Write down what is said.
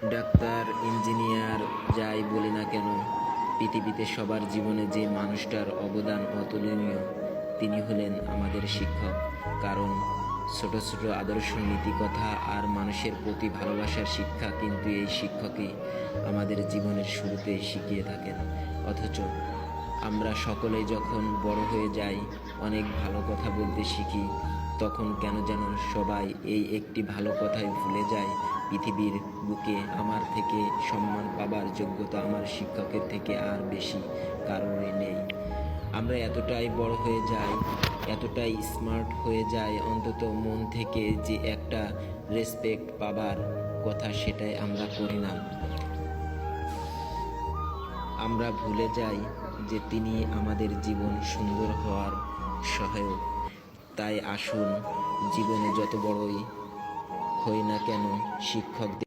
Doctor, engineer, যাই বলি না কেন, পৃথিবীতে সবার জীবনে যে মানুষটার অবদান অতুলনীয় তিনি হলেন আমাদের শিক্ষক। কারণ ছোট ছোট আদর্শ, নীতিকথা আর মানুষের প্রতি ভালোবাসার শিক্ষা কিন্তু এই শিক্ষকই আমাদের জীবনের শুরুতেই শিখিয়ে থাকেন। অথচ আমরা সকলেই যখন বড় হয়ে যাই, অনেক ভালো কথা বলতে শিখি, তখন কেন যেন সবাই এই একটি ভালো কথাই ভুলে যায়, পৃথিবীর বুকে আমার থেকে সম্মান পাবার যোগ্যতা আমার শিক্ষকের থেকে আর বেশি কারোরই নেই। আমরা এতটাই বড় হয়ে যাই, এতটাই স্মার্ট হয়ে যাই, অন্তত মন থেকে যে একটা রেসপেক্ট পাবার কথা সেটাই আমরা করি না। আমরা ভুলে যাই যে তিনি আমাদের জীবন সুন্দর হওয়ার সহায়ক। তাই আসুন, জীবনে যত বড়ই হই না কেন, শিক্ষকদের